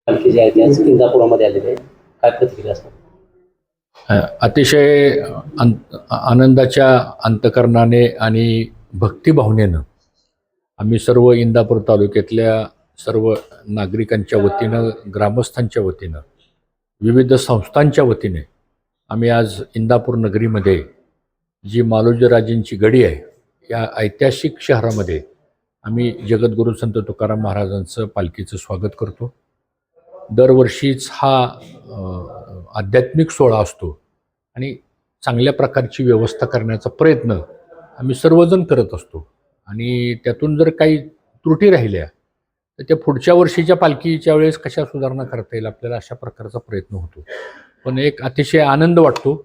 पालखी जी आहे ती आज इंदापुरामध्ये आलेली आहे. काय प्रतिक्रिया असतात? अतिशय आनंदाच्या अंतकरणाने आणि भक्तिभावनेनं आम्ही सर्व इंदापूर तालुक्यातल्या सर्व नागरिकांच्या वतीनं, ग्रामस्थांच्या वतीनं, विविध संस्थांच्या वतीने आम्ही आज इंदापूर नगरीमध्ये जी मालोजीराजेंची गडी आहे या ऐतिहासिक शहरामध्ये आम्ही जगद्गुरू संत तुकाराम महाराजांचं पालखीचं स्वागत करतो. दरवर्षीच हा आध्यात्मिक सोहळा असतो आणि चांगल्या प्रकारची व्यवस्था करण्याचा प्रयत्न आम्ही सर्वजण करत असतो आणि त्यातून जर काही त्रुटी राहिल्या तर त्या पुढच्या वर्षीच्या पालखीच्या वेळेस कशा सुधारणा करता येईल आपल्याला अशा प्रकारचा प्रयत्न होतो. पण एक अतिशय आनंद वाटतो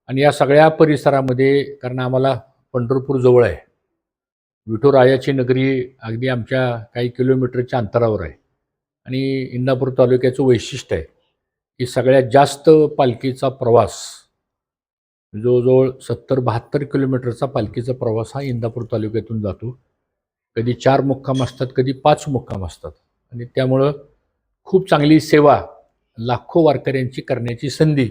आणि या सगळ्या परिसरामध्ये, कारण आम्हाला पंढरपूर जवळ आहे, विठुरायाची नगरी अगदी आमच्या काही किलोमीटरच्या अंतरावर आहे आणि इंदापूर तालुक्याचं वैशिष्ट्य आहे की सगळ्यात जास्त पालखीचा प्रवास जवळजवळ 70-72 किलोमीटरचा पालखीचा प्रवास हा इंदापूर तालुक्यातून जातो. कधी 4 मुक्काम असतात, कधी 5 मुक्काम असतात आणि त्यामुळं खूप चांगली सेवा लाखो वारकऱ्यांची करण्याची संधी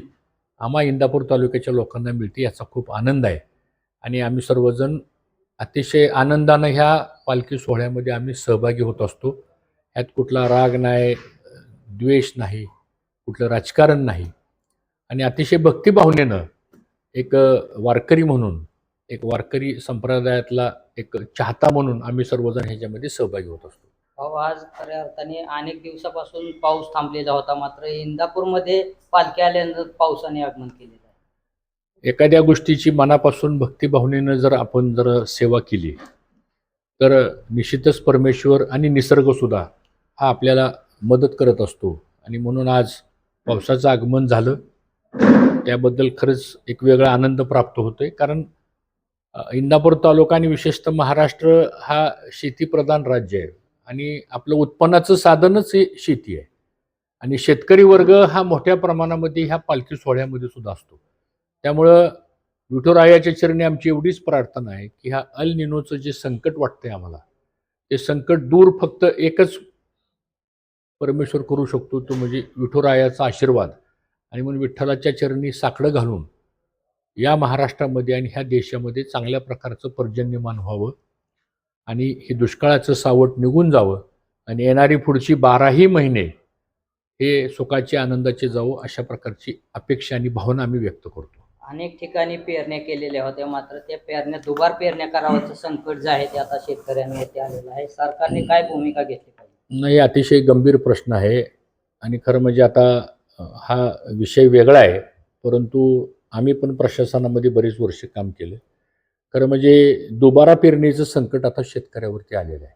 आम्हा इंदापूर तालुक्याच्या लोकांना मिळते. याचा खूप आनंद आहे आणि आम्ही सर्वजण अतिशय आनंदानं ह्या पालखी सोहळ्यामध्ये आम्ही सहभागी होत असतो. ह्यात कुठला राग नाही, द्वेष नाही, कुठलं राजकारण नाही आणि अतिशय भक्तिभावनेनं एक वारकरी म्हणून, एक वारकरी संप्रदायातला एक चाहता म्हणून आम्ही सर्वजण ह्याच्यामध्ये सहभागी होत असतो. आज खऱ्या अर्थाने अनेक दिवसापासून पाऊस थांबलेला होता, मात्र इंदापूरमध्ये पालखी आल्यानंतर पावसाने आगमन केलेलं आहे. एखाद्या गोष्टीची मनापासून भक्तिभावनेनं जर आपण सेवा केली तर निश्चितच परमेश्वर आणि निसर्गसुद्धा हा आपल्याला मदत करत असतो आणि म्हणून आज पावसाचं आगमन झालं त्याबद्दल खरंच एक वेगळा आनंद प्राप्त होतोय. कारण इंदापूर तालुका आणि विशेषतः महाराष्ट्र हा शेतीप्रधान राज्य आहे आणि आपलं उत्पन्नाचं साधनच हे शेती आहे आणि शेतकरी वर्ग हा मोठ्या प्रमाणामध्ये ह्या पालखी सोहळ्यामध्ये सुद्धा असतो. त्यामुळं विठुरायाच्या चरणी आमची एवढीच प्रार्थना आहे की ह्या अल निनोचं जे संकट वाटतंय आम्हाला, ते संकट दूर फक्त एकच परमेश्वर करू शकतो, तो म्हणजे विठुरायाचा आशीर्वाद. आणि म्हणून विठ्ठलाच्या चरणी साकडं घालून या महाराष्ट्रामध्ये आणि ह्या देशामध्ये चांगल्या प्रकारचं पर्जन्यमान व्हावं आणि हे दुष्काळाचं सावट निघून जावं आणि येणारी पुढची 12ही महिने हे सुखाचे आनंदाचे जावं, अशा प्रकारची अपेक्षा आणि भावना आम्ही व्यक्त करतो. अनेक ठिकाणी पेरण्या केलेल्या होत्या, मात्र त्या पेरण्या दुबार पेरण्या करावाचं संकट जे आहे ते आता शेतकऱ्यांना येथे आलेलं आहे. सरकारने काय भूमिका घेतली पाहिजे? नाही, अतिशय गंभीर प्रश्न आहे आणि खरं म्हणजे आता हा विषय वेगळा आहे, परंतु आम्ही पण प्रशासनामध्ये बरेच वर्ष काम केलं. खरं म्हणजे दुबारा पेरणीचं संकट आता शेतकऱ्यावरती आलेलं आहे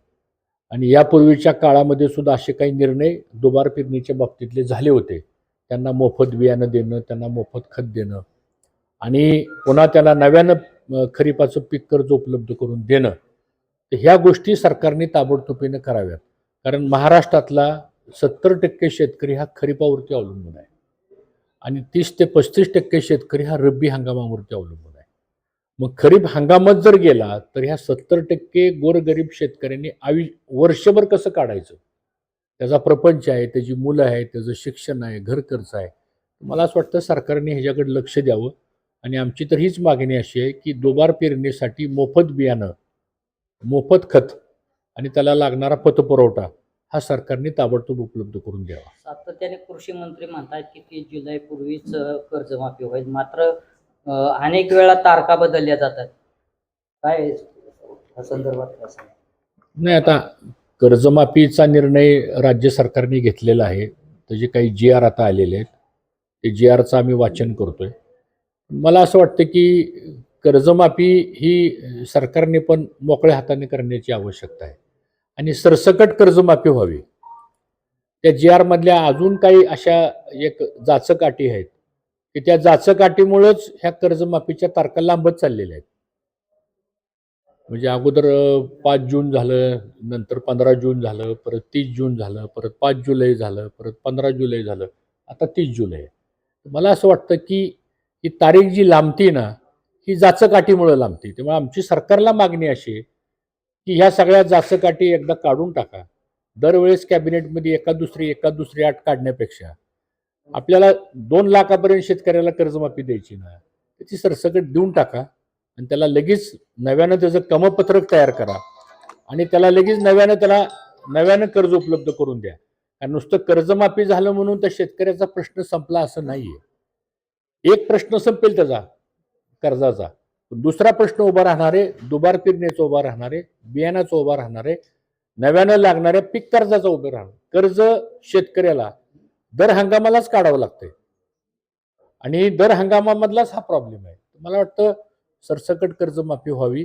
आणि यापूर्वीच्या काळामध्ये सुद्धा असे काही निर्णय दुबार पेरणीच्या बाबतीतले झाले होते. त्यांना मोफत बियाणं देणं, त्यांना मोफत खत देणं आणि पुन्हा त्याला नव्यानं खरीपाचं पीक कर्ज उपलब्ध करून देणं. तर ह्या गोष्टी सरकारने ताबडतोबीनं कराव्यात. कारण महाराष्ट्रातला 70% शेतकरी हा खरीपावरती अवलंबून आहे आणि 30 ते 35% शेतकरी हा रब्बी हंगामावरती अवलंबून आहे. मग खरीप हंगामात जर गेला तर ह्या 70% गोरगरीब शेतकऱ्यांनी वर्षभर कसं काढायचं? त्याचा प्रपंच आहे, त्याची मुलं आहे, त्याचं शिक्षण आहे, घर खर्च आहे. मला असं वाटतं सरकारने ह्याच्याकडे लक्ष द्यावं आणि आमची तर हीच मागणी अशी आहे की दुबार पेरणीसाठी मोफत बियाणं, मोफत खत आणि त्याला लागणारा पतपुरवठा हा सरकारने ताबडतोब उपलब्ध करून द्यावा. सातत्याने कृषी मंत्री म्हणतात की 30 जुलैपूर्वीच कर्जमाफी होईल, मात्र अनेक वेळा तारखा बदलल्या जातात. काय या संदर्भात असं? नाही, आता कर्जमाफीचा निर्णय राज्य सरकारने घेतलेला आहे. त्याचे काही GR आता आलेले आहेत, ते GRचं आम्ही वाचन करतोय. मला असं वाटतं की कर्जमाफी ही सरकारने पण मोकळ्या हाताने करण्याची आवश्यकता आहे आणि सरसकट कर्जमाफी व्हावी. त्या GR मधल्या अजून काही अशा एक जाचकाठी आहेत की त्या जाचकाठीमुळेच ह्या कर्जमाफीच्या तारखा लांबत चाललेल्या आहेत. म्हणजे अगोदर 5 जून झालं, नंतर 15 जून झालं, परत 30 जून झालं, परत 5 जुलै झालं, परत 15 जुलै झालं, आता 30 जुलै आहे. मला असं वाटतं की ही तारीख जी लांबती ना, ही जाचकाठीमुळे लांबती. त्यामुळे आमची सरकारला मागणी अशी आहे की ह्या सगळ्या जाचकाठी एकदा काढून टाका दरवेळेस कॅबिनेटमध्ये एका दुसरी अट काढण्यापेक्षा आपल्याला 2 लाखापर्यंत शेतकऱ्याला कर्जमाफी द्यायची ना, त्याची सरसकट देऊन टाका आणि त्याला लगेच नव्यानं त्याचं कमपत्रक तयार करा आणि त्याला लगेच नव्यानं कर्ज उपलब्ध करून द्या. कारण नुसतं कर्जमाफी झालं म्हणून त्या शेतकऱ्याचा प्रश्न संपला असं नाहीये. एक प्रश्न संपेल त्याचा कर्जाचा, दुसरा प्रश्न उभा राहणार आहे, दुबार पेरणीचा उभा राहणार आहे, बियाणाचा उभा राहणार आहे, नव्यानं लागणाऱ्या पीक कर्जाचा उभं राहणार. कर्ज शेतकऱ्याला दर हंगामालाच काढावं लागतंय आणि दर हंगामामधलाच हा प्रॉब्लेम आहे. मला वाटतं सरसकट कर्जमाफी व्हावी,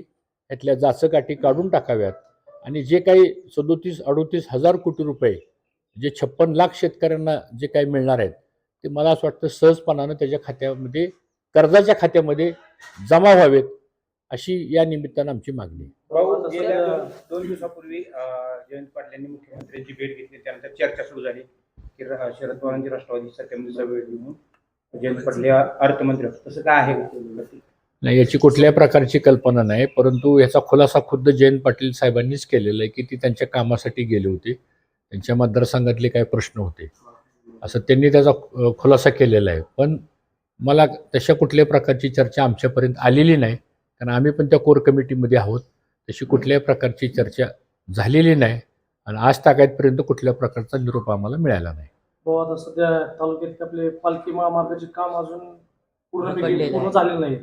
यातल्या जाचकाठी काढून टाकाव्यात आणि जे काही 37-38 हजार कोटी रुपये जे 56 लाख शेतकऱ्यांना जे काही मिळणार आहेत ते मला असं वाटतं सहजपणानं त्याच्या खात्यामध्ये कर्जाच्या खात्यामध्ये जमा व्हावेत अशी या निमित्तानं आमची मागणी आहे. भाऊ, गेल्या 2 दिवसापूर्वी जयंत पाटील यांनी मुख्यमंत्र्यांची भेट घेतली. त्यानंतर चर्चा सुरू झाली की शरद पवारांची राष्ट्रवादी सत्तेमध्ये भेट घेऊन जयंत पाटील या अर्थमंत्री होते. तसं काय आहे? नाही, याची कुठल्याही प्रकारची कल्पना नाही, परंतु याचा खुलासा खुद्द जयंत पाटील साहेबांनीच केलेला आहे की ती त्यांच्या कामासाठी गेले होते, त्यांच्या मतदारसंघातले काही प्रश्न होते असं त्यांनी त्याचा खुलासा केलेला आहे. पण मला तशा कुठल्याही प्रकारची चर्चा आमच्यापर्यंत आलेली नाही, कारण आम्ही पण त्या कोर कमिटीमध्ये आहोत. तशी कुठल्याही प्रकारची चर्चा झालेली नाही आणि आज तागायतपर्यंत कुठल्या प्रकारचा निरोप आम्हाला मिळाला नाही. आता सध्या तालुक्यात आपले पालखी महामार्गाचे काम अजून पूर्ण पडलेलं झालेलं नाही,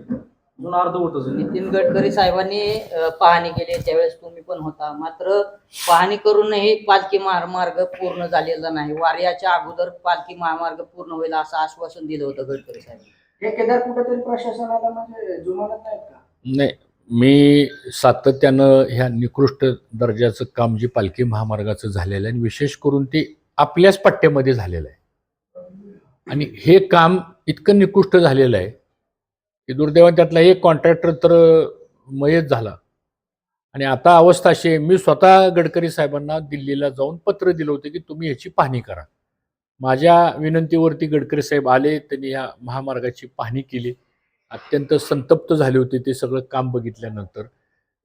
अजून अर्धवटच आहे. नितीन गडकरी साहेबांनी पाहणी केली, त्यावेळेस तुम्ही पण होता. मात्र पाहणी करूनही पालखी महामार्ग पूर्ण झालेला नाही. वाऱ्याच्या अगोदर पालखी महामार्ग पूर्ण होईल असं आश्वासन दिलं होतं गडकरी साहेब. हे केदार कुठेतरी प्रशासनाला म्हणजे जुमानत नाहीत का? नाही, मी सातत्यानं ह्या निकृष्ट दर्जाचं काम जे पालखी महामार्गाचं झालेलं आहे आणि विशेष करून ते आपल्याच पट्ट्यामध्ये झालेलं आहे आणि हे काम इतकं निकृष्ट झालेलं आहे की दुर्दैवाने त्यातला एक कॉन्ट्रॅक्टर तर मयत झाला आणि आता अवस्था अशी आहे, मी स्वतः गडकरी साहेबांना दिल्लीला जाऊन पत्र दिलं होतं की तुम्ही ह्याची पाहणी करा. माझ्या विनंतीवरती गडकरी साहेब आले, त्यांनी ह्या महामार्गाची पाहणी केली. अत्यंत संतप्त झाले होते ते सगळं काम बघितल्यानंतर.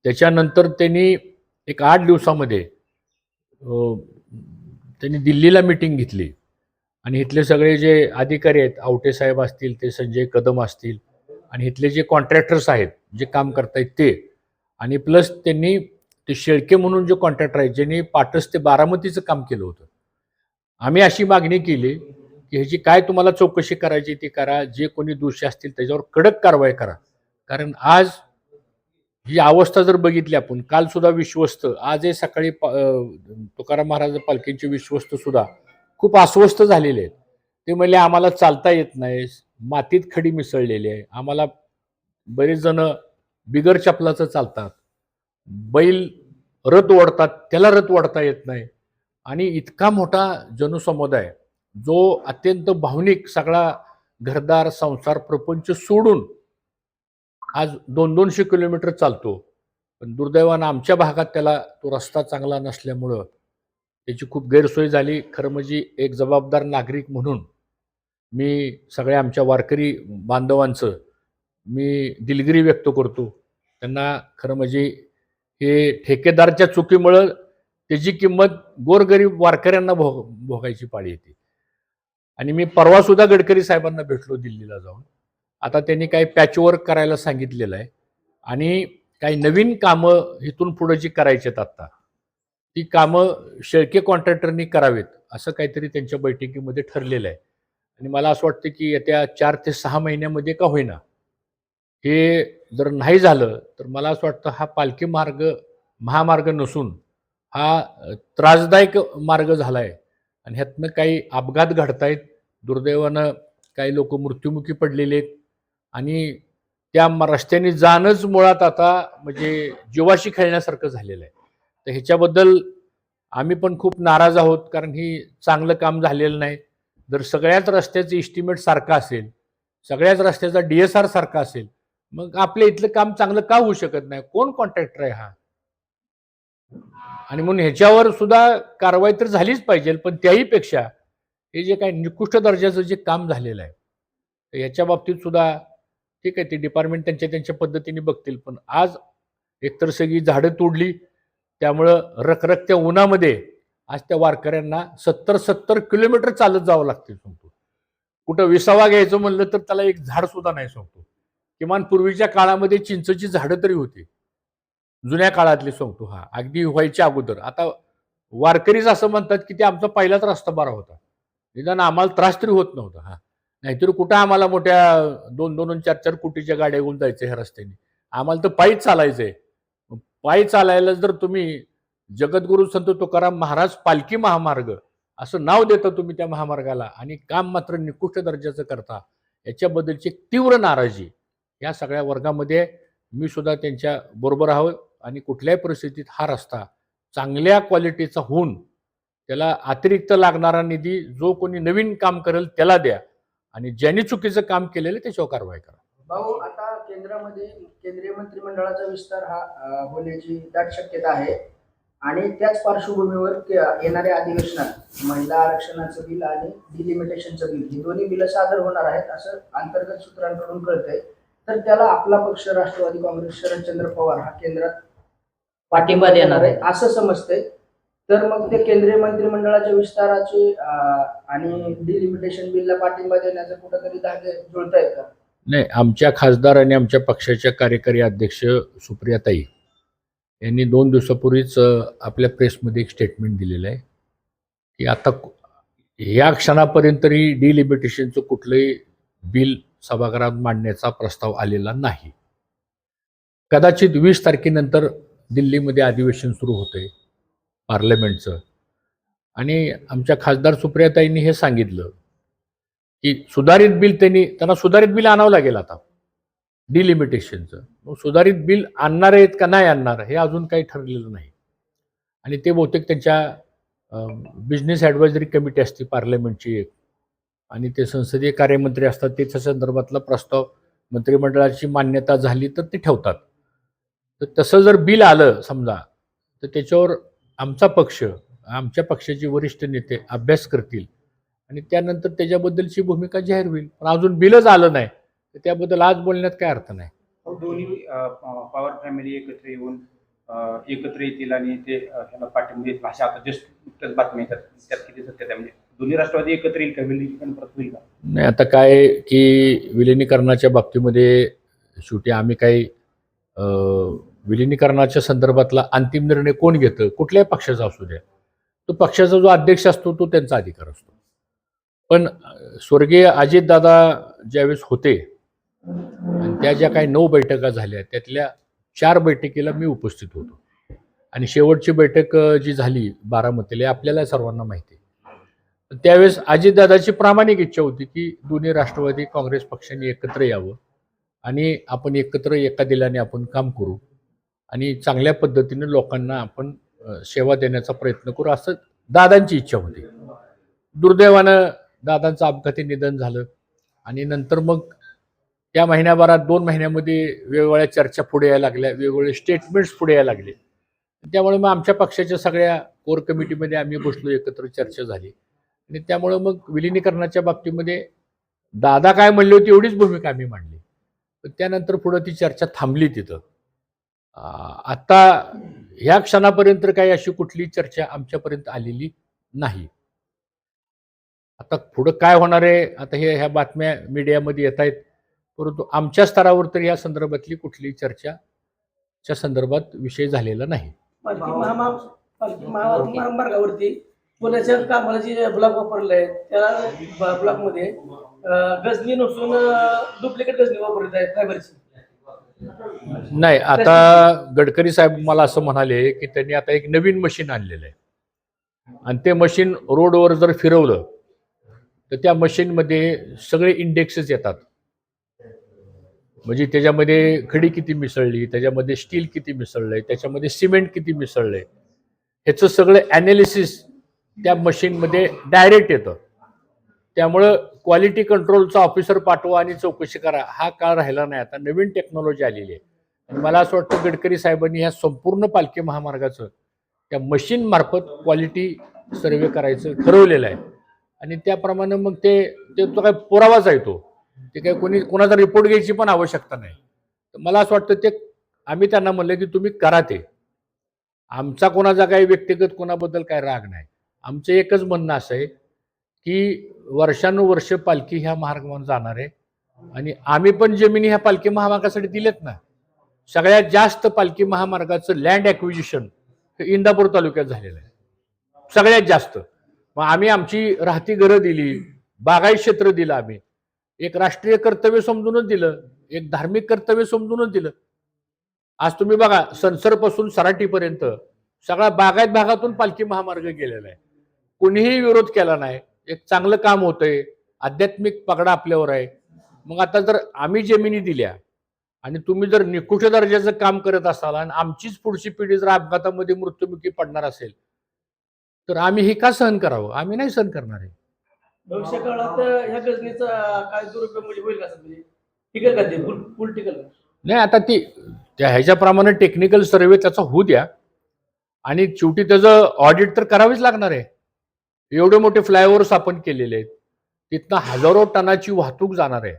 त्याच्यानंतर त्यांनी एक 8 दिवसामध्ये त्यांनी दिल्लीला मीटिंग घेतली आणि इथले सगळे जे अधिकारी आहेत, आवटे साहेब असतील, ते संजय कदम असतील आणि इथले जे कॉन्ट्रॅक्टर्स आहेत जे काम करतायत ते, आणि प्लस त्यांनी ते शेळके म्हणून जे कॉन्ट्रॅक्टर आहेत ज्यांनी पाटस ते बारामतीचं काम केलं होतं. आम्ही अशी मागणी केली की ह्याची काय तुम्हाला चौकशी करायची ती करा, जे कोणी दोषी असतील त्याच्यावर कडक कारवाई करा. कारण आज ही अवस्था जर बघितली आपण, काल सुद्धा विश्वस्त, आजही सकाळी तुकाराम महाराज पालखींचे विश्वस्त सुद्धा खूप अस्वस्थ झालेले आहेत. ते म्हणले आम्हाला चालता येत नाही, मातीत खडी मिसळलेली आहे, आम्हाला बरेच जण बिगर चपलाचं चालतात, बैल रथ ओढतात त्याला रथ ओढता येत नाही आणि इतका मोठा जनसमुदाय जो अत्यंत भावनिक सगळा घरदार संसार प्रपंच सोडून आज 200-200 किलोमीटर चालतो. पण दुर्दैवानं आमच्या भागात त्याला तो रस्ता चांगला नसल्यामुळं त्याची खूप गैरसोय झाली. खरं म्हणजे एक जबाबदार नागरिक म्हणून मी सगळ्या आमच्या वारकरी बांधवांचं मी दिलगिरी व्यक्त करतो. त्यांना खरं म्हणजे हे ठेकेदारच्या चुकीमुळं त्याची किंमत गोरगरीब वारकऱ्यांना भोगायची पाळी येते. आणि मी परवासुद्धा गडकरी साहेबांना भेटलो दिल्लीला जाऊन. आता त्यांनी काही पॅचवर्क करायला सांगितलेलं आहे आणि काही नवीन कामं इथून पुढे जी करायची आहेत आत्ता ती कामं शेळके कॉन्ट्रॅक्टरनी करावेत असं काहीतरी त्यांच्या बैठकीमध्ये ठरलेलं आहे. आणि मला असं वाटतं की येत्या 4 ते 6 महिन्यामध्ये का होईना हे जर नाही झालं तर मला असं वाटतं हा पालखी महामार्ग नसून हा त्रासदायक मार्ग झाला आहे आणि ह्यातनं काही अपघात घडतायत. दुर्दैवानं काही लोक मृत्युमुखी पडलेले आहेत आणि त्या रस्त्याने जाणंच मुळात आता म्हणजे जीवाशी खेळण्यासारखं झालेलं आहे. तर ह्याच्याबद्दल आम्ही पण खूप नाराज आहोत, कारण ही चांगलं काम झालेलं नाही. जर सगळ्याच रस्त्याचं इस्टिमेट सारखं असेल, सगळ्याच रस्त्याचा DSR सारखा असेल, मग आपल्या इथलं काम चांगलं का होऊ शकत नाही? कोण कॉन्ट्रॅक्टर आहे हा? आणि म्हणून ह्याच्यावर सुद्धा कारवाई तर झालीच पाहिजे. पण त्याही पेक्षा हे जे काही निकृष्ट दर्जाचं जे काम झालेलं आहे तर याच्या बाबतीत सुद्धा ठीक आहे, ते डिपार्टमेंट त्यांच्या पद्धतीने बघतील. पण आज एकतर सगळी झाडं तोडली, त्यामुळं रखरखत्या उन्हामध्ये आज त्या वारकऱ्यांना 70 किलोमीटर चालत जावं लागते सांगतो. कुठं विसावा घ्यायचं म्हणलं तर त्याला एक झाड सुद्धा नाही सांगतो. किमान पूर्वीच्या काळामध्ये चिंचेची झाडं तरी होती, जुन्या काळातली सांगतो. हा अगदी व्हायच्या अगोदर. आता वारकरीच असं म्हणतात की ते आमचा पहिलाच रस्ता बरा होता, निदान आम्हाला त्रास तरी होत नव्हता. हा नाहीतर कुठं आम्हाला मोठ्या 2-2 4-4 कोटीच्या गाड्या घेऊन जायचं ह्या रस्त्याने. आम्हाला तर पायीच चालायचंय. पायी चालायला जर तुम्ही जगद्गुरु संत तुकाराम महाराज पालखी महामार्ग असं नाव देता तुम्ही त्या महामार्गाला, आणि काम मात्र निकृष्ट दर्जाचं करता, याच्याबद्दलची तीव्र नाराजी या सगळ्या वर्गामध्ये मी सुद्धा त्यांच्या बरोबर आहोत. आणि कुठल्याही परिस्थितीत हा रस्ता चांगल्या क्वालिटीचा होऊन त्याला अतिरिक्त लागणारा निधी जो कोणी नवीन काम करेल त्याला द्या, आणि ज्यांनी चुकीचं काम केलेलं त्याच्यावर कारवाई करा. भाऊ, आता केंद्रामध्ये केंद्रीय मंत्रिमंडळाचा विस्तार होण्याची दाट शक्यता आहे आणि त्याच पार्श्वभूमीवर येणाऱ्या अधिवेशनात महिला आरक्षणाचं बिल आणि डिलिमिटेशनचं बिल ही दोन्ही बिलं सादर होणार आहेत असं अंतर्गत सूत्रांकडून कळतंय. तर त्याला आपला पक्ष राष्ट्रवादी काँग्रेस शरदचंद्र पवार हा केंद्रात पाठिंबा देणार आहे असं समजतंय. तर मग ते केंद्रीय मंत्रिमंडळाच्या विस्ताराचे आणि डिलिमिटेशन बिलला पाठिंबा देण्याचं कुठंतरी धागे जुळतायत का? नाही, आमच्या खासदार आणि आमच्या पक्षाच्या कार्यकारी अध्यक्ष सुप्रियाताई यांनी 2 दिवसापूर्वीच आपल्या प्रेसमध्ये एक स्टेटमेंट दिलेलं आहे की आता या क्षणापर्यंत तरी डिलिमिटेशनचं कुठलंही बिल सभागृहात मांडण्याचा प्रस्ताव आलेला नाही. कदाचित 20 तारखेनंतर दिल्लीमध्ये अधिवेशन सुरू होतंय पार्लमेंटचं, आणि आमच्या खासदार सुप्रियाताईंनी हे सांगितलं की सुधारित बिल त्यांना सुधारित बिल आणावं लागेल आता डिलिमिटेशनचं. मग सुधारित बिल आणणार आहेत का नाही आणणार हे अजून काही ठरलेलं नाही. आणि ते बहुतेक त्यांच्या बिझनेस ॲडवायझरी कमिटी असते पार्लमेंटची एक, आणि ते संसदीय कार्यमंत्री असतात, त्याच्या संदर्भातला प्रस्ताव मंत्रिमंडळाची मान्यता झाली तर ते ठेवतात. तर तसं जर बिल आलं समजा तर त्याच्यावर आमचा पक्ष, आमच्या पक्षाचे वरिष्ठ नेते अभ्यास करतील आणि त्यानंतर त्याच्याबद्दलची भूमिका जाहीर होईल. पण अजून बिलच आलं नाही तर त्याबद्दल आज बोलण्यात काय अर्थ नाही. दोन्ही पवार फॅमिली एकत्र येऊन एकत्र येतील आणि ते ह्याला पाठिंबा देतील अशा आता जस्ट नुकत्याच बातम्या येतात, त्यात किती सत्यता आहे? म्हणजे दोन्ही राष्ट्रवादी एकत्र येईल का? विलीनीकरण परत होईल का? नाही, आता काय की विलिनीकरणाच्या बाबतीमध्ये शेवटी आम्ही काही विलिनीकरणाच्या संदर्भातला अंतिम निर्णय कोण घेतं, कुठल्याही पक्षाचा असू द्या, तो पक्षाचा जो अध्यक्ष असतो तो त्यांचा अधिकार असतो. पण स्वर्गीय अजितदादा ज्यावेळेस होते आणि त्या ज्या काही 9 बैठका झाल्या त्यातल्या 4 बैठकीला मी उपस्थित होतो, आणि शेवटची बैठक जी झाली बारामतीला आपल्याला सर्वांना माहिती आहे. त्यावेळेस अजितदादाची प्रामाणिक इच्छा होती की दोन्ही राष्ट्रवादी काँग्रेस पक्षांनी एकत्र यावं आणि आपण एकत्र एका दिलाने आपण काम करू आणि चांगल्या पद्धतीने लोकांना आपण सेवा देण्याचा प्रयत्न करू, असं दादांची इच्छा होती. दुर्दैवानं दादांचं अपघाती निधन झालं आणि नंतर मग त्या महिन्याभरात 2 महिन्यामध्ये वेगवेगळ्या चर्चा पुढे यायला लागल्या, वेगवेगळे स्टेटमेंट्स पुढे यायला लागले. त्यामुळे मग आमच्या पक्षाच्या सगळ्या कोर कमिटीमध्ये आम्ही बसलो, एकत्र चर्चा झाली, आणि त्यामुळं मग विलिनीकरणाच्या बाबतीमध्ये दादा काय म्हणले होते एवढीच भूमिका आम्ही मांडली. पण त्यानंतर पुढं ती चर्चा थांबली तिथं. आता ह्या क्षणापर्यंत काही अशी कुठली चर्चा आमच्यापर्यंत आलेली नाही. आता पुढं काय होणार आहे, आता ह्या बातम्या मीडियामध्ये येत आहेत, परंतु आमच्या स्तरावर तर या संदर्भातली कुठलीही चर्चाच्या संदर्भात विषय झालेला नाही. पालखी महामार्गावरती पुण्याच्या कामाला जे ब्लॉक वापरले आहेत त्या ब्लॉकमध्ये गजनी नसून डुप्लिकेट गजनी वापरत आहेत फायबरची. नाही, आता गडकरी साहेब मला असं म्हणाले की त्यांनी आता एक नवीन मशीन आणलेलं आहे आणि ते मशीन रोडवर जर फिरवलं तर त्या मशीनमध्ये सगळे इंडेक्सेस येतात. म्हणजे त्याच्यामध्ये खडी किती मिसळली, त्याच्यामध्ये स्टील किती मिसळलंय, त्याच्यामध्ये सिमेंट किती मिसळलंय, ह्याचं सगळं ॲनालिसिस त्या मशीनमध्ये डायरेक्ट येतं. त्यामुळं क्वालिटी कंट्रोलचा ऑफिसर पाठवा आणि चौकशी करा हा काळ राहिला नाही. आता नवीन टेक्नॉलॉजी आलेली आहे आणि मला असं वाटतं गडकरी साहेबांनी ह्या संपूर्ण पालखी महामार्गाचं त्या मशीन मार्फत क्वालिटी सर्वे करायचं ठरवलेलं आहे आणि त्याप्रमाणे मग ते तो काय पुरावाच आहे. ते काही कोणाचा रिपोर्ट घ्यायची पण आवश्यकता नाही. तर मला असं वाटतं ते आम्ही त्यांना म्हणलं की तुम्ही करा, ते आमचा कोणाचा काही व्यक्तिगत कोणाबद्दल काही राग नाही. आमचं एकच म्हणणं असं आहे की वर्षानुवर्ष पालखी ह्या मार्गावर जाणार आहे आणि आम्ही पण जमिनी ह्या पालखी महामार्गासाठी दिलेत ना. सगळ्यात जास्त पालखी महामार्गाचं लँड ॲक्विजिशन हे इंदापूर तालुक्यात झालेलं आहे, सगळ्यात जास्त. मग आम्ही आमची राहती घरं दिली, बागायत क्षेत्र दिलं, आम्ही एक राष्ट्रीय कर्तव्य समजूनच दिलं, एक धार्मिक कर्तव्य समजूनच दिलं. आज तुम्ही बघा सनसरपासून सराटीपर्यंत सगळा बागायत भागातून पालखी महामार्ग गेलेला आहे, कोणीही विरोध केला नाही. एक चांगलं काम होतंय, आध्यात्मिक पगडा आपल्यावर आहे. मग आता जर आम्ही जमिनी दिल्या आणि तुम्ही जर निकृष्ट दर्जाचं काम करत असाल आणि आमचीच पुढची पिढी जर अपघातामध्ये मृत्युमुखी पडणार असेल तर आम्ही हे का सहन करावं? आम्ही नाही सहन करणार आहे. भविष्य काळात ह्या गजनीचा काय दुरुपयोग म्हणजे होईल का सर? म्हणजे टिकल का ते फुल टिकल का? नाही, आता ती त्या ह्याच्याप्रमाणे टेक्निकल सर्वे त्याचा होऊ द्या आणि शेवटी त्याचं ऑडिट तर करावीच लागणार आहे. एवढे मोठे फ्लायओव्हर्स आपण केलेले आहेत, तिथनं हजारो टनाची वाहतूक जाणार आहे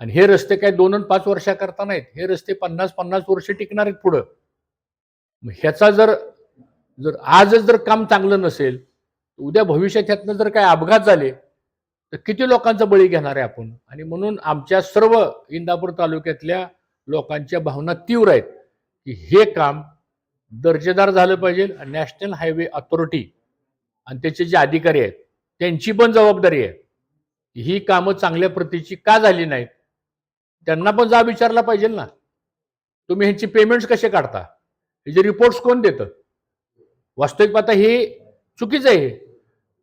आणि हे रस्ते काय 2 आणि 5 वर्षाकरता नाहीत, हे रस्ते 50-50 वर्ष टिकणार आहेत पुढं. मग ह्याचा जर आजच जर काम चांगलं नसेल, उद्या भविष्यात ह्यातनं जर काय अपघात झाले तर किती लोकांचा बळी घेणार आहे आपण? आणि म्हणून आमच्या सर्व इंदापूर तालुक्यातल्या लोकांच्या भावना तीव्र आहेत की हे काम दर्जेदार झालं पाहिजे. नॅशनल हायवे अथॉरिटी आणि त्याचे जे अधिकारी आहेत त्यांची पण जबाबदारी आहे की ही कामं चांगल्या प्रतीची का झाली नाहीत. त्यांना पण जाब विचारला पाहिजे ना. तुम्ही ह्यांची पेमेंट्स कसे काढता, हे जे रिपोर्ट्स कोण देतं? वास्तविक पाहता हे चुकीचं आहे.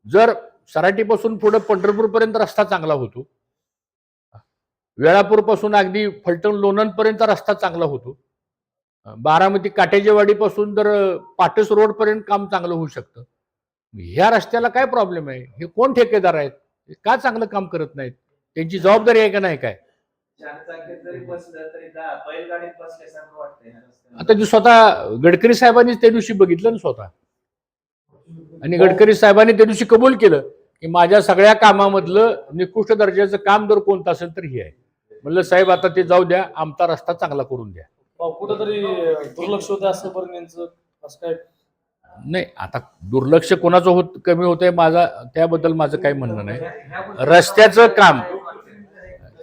जर सराटीपासून पुढे पंढरपूरपर्यंत रस्ता चांगला होतो, वेळापूरपासून अगदी फलटण लोणंदपर्यंत रस्ता चांगला होतो, बारामती काटेजेवाडीपासून जर पाटस रोडपर्यंत काम चांगलं होऊ शकतं. ह्या रस्त्याला काय प्रॉब्लेम आहे? हे कोण ठेकेदार आहेत? हे का चांगलं काम करत नाहीत? त्यांची जबाबदारी आहे का नाही? काय आता जे स्वतः गडकरी साहेबांनी त्या दिवशी बघितलं ना स्वतः, आणि गडकरी साहेबांनी त्या दिवशी कबूल केलं की माझ्या सगळ्या कामामधलं निकृष्ट दर्जाचं काम जर कोणतं असेल तर हे आहे. म्हणलं साहेब आता ते जाऊ द्या, आमचा रस्ता चांगला करून द्या. कुठंतरी दुर्लक्ष होतं असं बरं यांचं, असं काय? नाही, आता दुर्लक्ष कोणाचं कमी होतंय त्याबद्दल माझं काही म्हणणं नाही.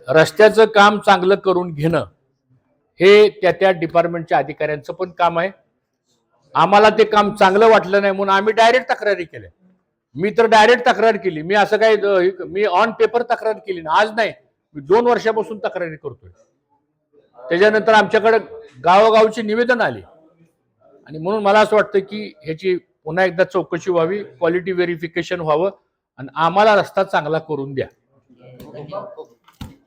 रस्त्याचं काम चांगलं करून घेणं हे त्या डिपार्टमेंटच्या अधिकाऱ्यांचं पण काम आहे. आम्हाला ते काम चांगलं वाटलं नाही म्हणून आम्ही डायरेक्ट तक्रारी केल्या. मी तर डायरेक्ट तक्रार केली. मी असं काही मी ऑन पेपर तक्रार केली ना, आज नाही, मी 2 वर्षापासून तक्रारी करतोय. त्याच्यानंतर आमच्याकडे गावोगावची निवेदन आली आणि म्हणून मला असं वाटतं की ह्याची पुन्हा एकदा चौकशी व्हावी, क्वालिटी व्हेरिफिकेशन व्हावं आणि आम्हाला रस्ता चांगला करून द्या.